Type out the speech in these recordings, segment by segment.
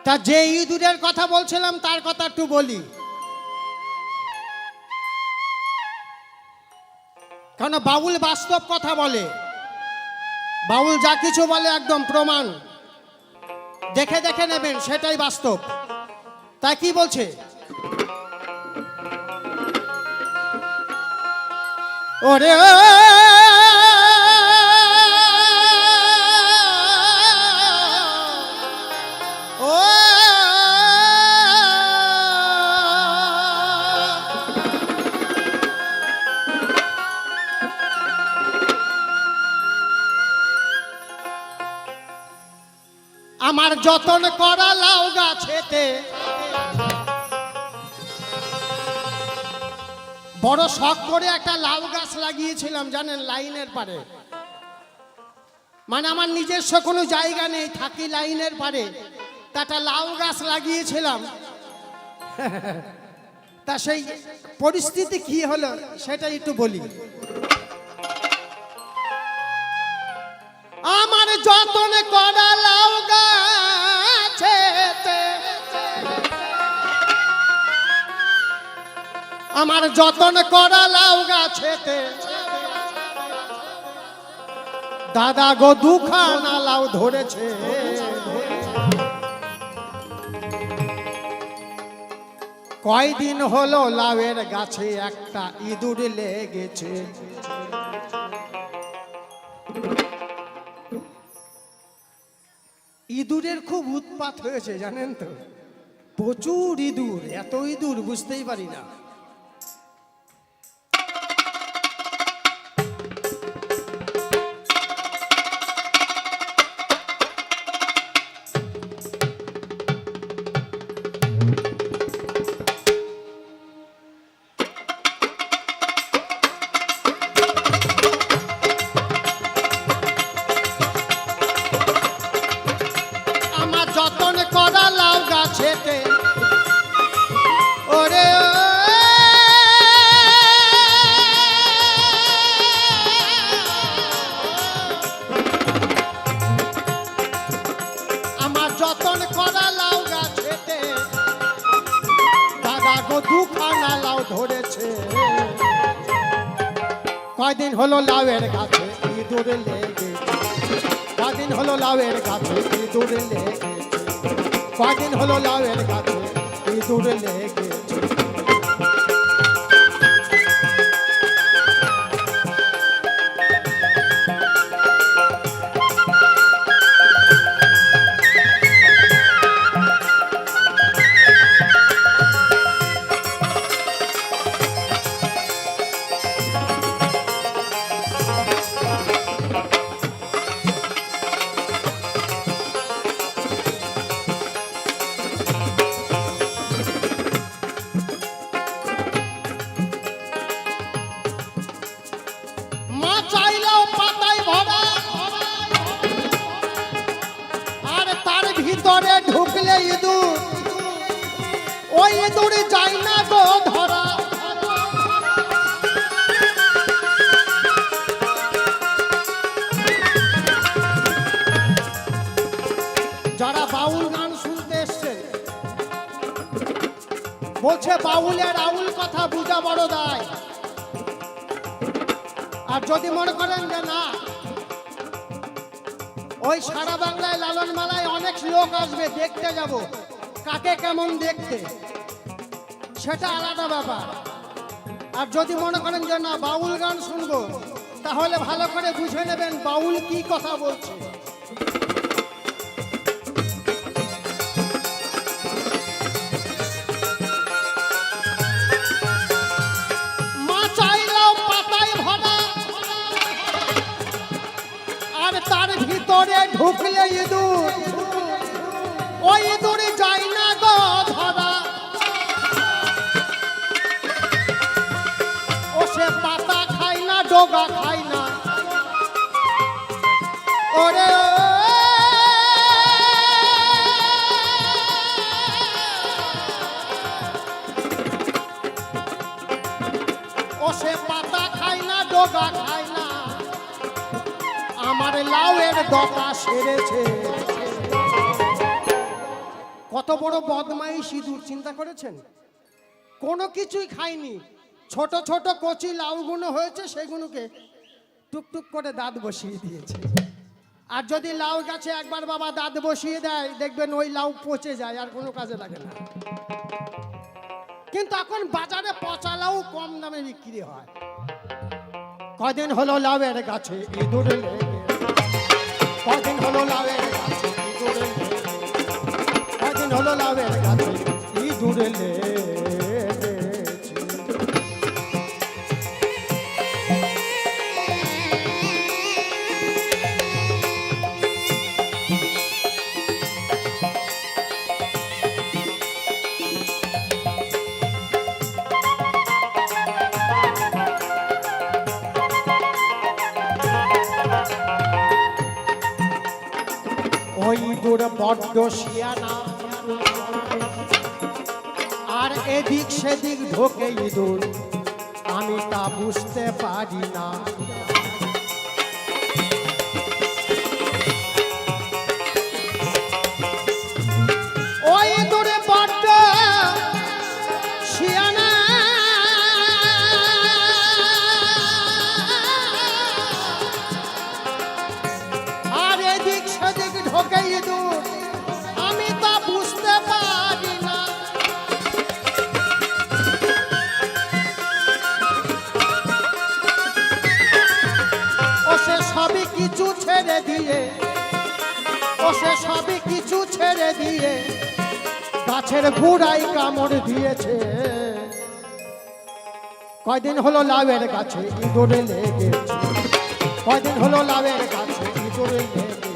তা যে ইঁদুরের কথা বলছিলাম তার কথা একটু বলি, কারণ বাউল বাস্তব কথা বলে, বাউল যা কিছু বলে একদম প্রমাণ দেখে দেখে নেবেন, সেটাই বাস্তব। তাই কি বলছে, ওরে আমার যতন করা লাউ গাছেতে, বড় শখ করে একটা লাউ গাছ লাগিয়েছিলাম জানেন, লাইনের পারে। মানে আমার নিজস্ব কোনো জায়গা নেই, থাকি লাইনের পারে, তা একটা লাউ গাছ লাগিয়েছিলাম। তা সেই পরিস্থিতি কি হলো সেটা একটু বলি। আমার যতন করা লাউ গাছেতে, আমার যতন করা লাউ গাছেতে, দাদা গো দুখানা লাউ ধরেছে। কয়দিন হলো লাউয়ের গাছে একটা ইঁদুর লেগেছে। ইঁদুরের খুব উৎপাত হয়েছে জানেন তো, প্রচুর ইঁদুর, এত ইঁদুর বুঝতেই পারি না। ওরে আমার যতন করা লাউ গাছেতে, দাদা গো দুখানা লাউ ধরেছে। কয়দিন হলো লাউয়ের গাছে ইঁদুর লেগেছে, কয়দিন হলো লাউয়ের গাছে ইঁদুর লেগেছে, কয়দিন হলো লাউয়ের গাছে ইঁদুর লেগেছে। ভিতরে ঢুকলে ইঁদুর, ওই ইঁদুর যায় না গো ধরা। যারা বাউল গান শুনতে এসছে বলছে বাউলের আউল কথা বুঝা বড় দায়। আর যদি মনে করেন যে না, ওই সারা বাংলায় লালন মালায় অনেক লোক আসবে, দেখতে যাব কাকে কেমন দেখতে, সেটা আলাদা ব্যাপার। আর যদি মনে করেন যে না বাউল গান শুনবো, তাহলে ভালো করে বুঝে নেবেন বাউল কি কথা বলছে। মা চাইলাও পাতায় ভরা, আর তার ভিতরে ঢুকলে ইঁদুর, ওই ইঁদুর যায় না গো ধরা। ও সে পাতা খায় না, ডগা খায় না। ওরে ও সে পাতা খায় না, ডগা খায় না। আমার লাউয়ের ডগা সেরেছে। কত বড় বদমাইশ ইঁদুর চিন্তা করেছেন? কোনো কিছুই খায়নি, ছোট ছোট কচি লাউগুলো হয়েছে সেগুলোকে টুকটুক করে দাঁত বসিয়ে দিয়েছে। আর যদি লাউ গাছে একবার বাবা দাঁত বসিয়ে দেয় দেখবেন ওই লাউ পচে যায়, আর কোনো কাজে লাগে না। কিন্তু এখন বাজারে পচা লাউ কম দামে বিক্রি হয়। কদিন হলো লাউয়ের গাছে ইঁদুর লেগে, কদিন হলো লাউয়ের গাছে ইঁদুর লেগে, কদিন হলো লাউয়ের গাছে ইঁদুর লেগে। ওই ইঁদুর বড্ড শিয়ানা, আর এদিক সেদিক ঢোকে ইঁদুর, আমি তা বুঝতে পারি না। ওই ইঁদুরে বড্ড শিয়ানা, আর এদিক সেদিক ঢোকে ইঁদুর, আমি তা বুঝতে পারি না। ও সে সবই কিছু ছেড়ে দিয়ে, ও সে সবই কিছু ছেড়ে দিয়ে গাছের গোড়ায় কামড় দিয়েছে। কয়দিন হলো লাউয়ের গাছে ইঁদুর লেগেছে, কয়দিন হলো লাউয়ের গাছে ইঁদুর লেগেছে,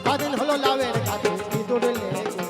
কয়দিন হলো লাউয়ের গাছে ইঁদুর লেগেছে।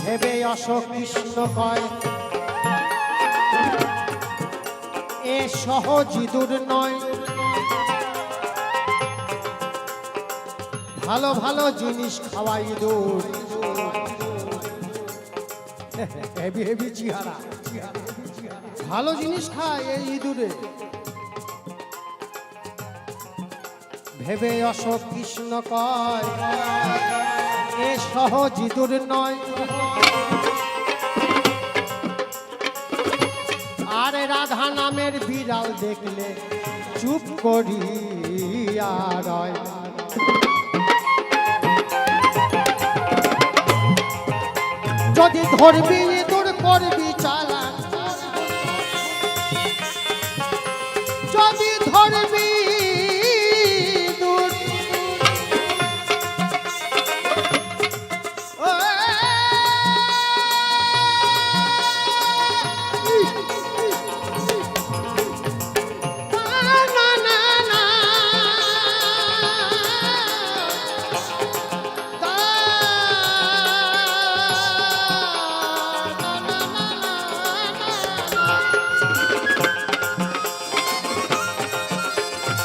ভেবে অশোক কৃষ্ণ কয় এ সহজ ইঁদুর নয়, ভালো ভালো জিনিস খাওয়া ইঁদুর। হেভি হেভি চেহারা, ভালো জিনিস খায় এই ইঁদুরে। ভেবে অশোক কৃষ্ণ কয় এ সহজ ইঁদুর নয়, আর রাধা নামের বিড়াল দেখলে চুপ করিয়া রয়। যদি ধরবি ইঁদুর করবি চালান, যদি ধরবি ইঁদুর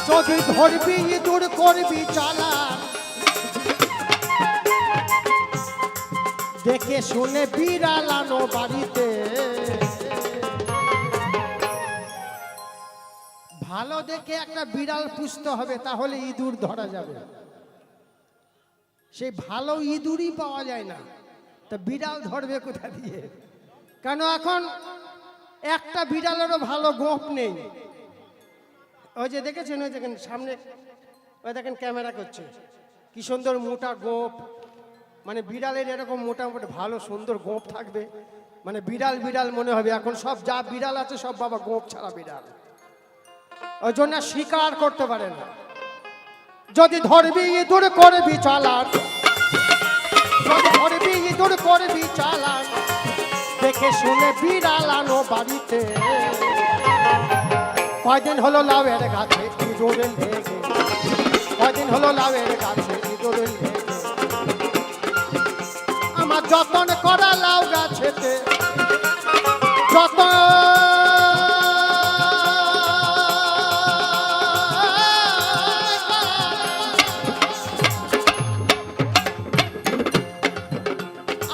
যদি ধরবি ইঁদুর করবি চালান, দেখে শুনে বিড়াল আনো বাড়িতে। ভালো দেখে একটা বিড়াল পুষতে হবে, তাহলে ইঁদুর ধরা যাবে। সেই ভালো ইঁদুরই পাওয়া যায় না, তা বিড়াল ধরবে কোথা দিয়ে? কেন এখন একটা বিড়ালেরও ভালো গোপ নেই। ওই যে দেখেছেন, ওই দেখেন সামনে, ওই দেখেন ক্যামেরা করছে, কি সুন্দর মোটা গোপ। মানে বিড়ালের এরকম মোটামুটি ভালো সুন্দর গোপ থাকবে, মানে বিড়াল বিড়াল মনে হবে। এখন সব যা বিড়াল আছে সব বাবা গোপ ছাড়া বিড়াল, ওই জন্য শিকার করতে পারে না। যদি ধরবি ইঁদুর করবি চালান, করবি চালান, দেখে শুনে বিড়ালানো বাড়িতে। কয়দিন হলো লাউয়ের গাছে ইঁদুর লেগে, কয়দিন হলো লাউয়ের গাছে ইঁদুর লেগে। আমার যতন করা লাউ গাছেতে, যতন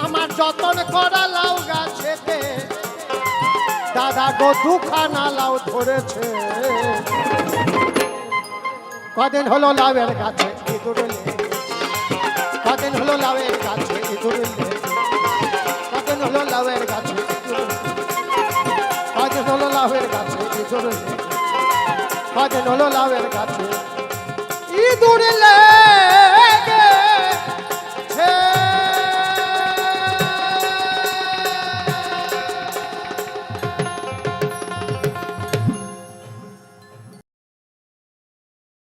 আমার যতন করা লাউ গাছেতে, দাদা গো দুখানা লাউ ধরেছে। কদিন হলো লাউয়ের গাছে ইঁদুর লেগে, কদিন হলো লাউয়ের গাছে ইঁদুর লেগে, কদিন হলো লাউয়ের গাছে ইঁদুর লেগে, কদিন হলো লাউয়ের গাছে ইঁদুর লেগে, কদিন হলো লাউয়ের গাছে ইঁদুর লেগে।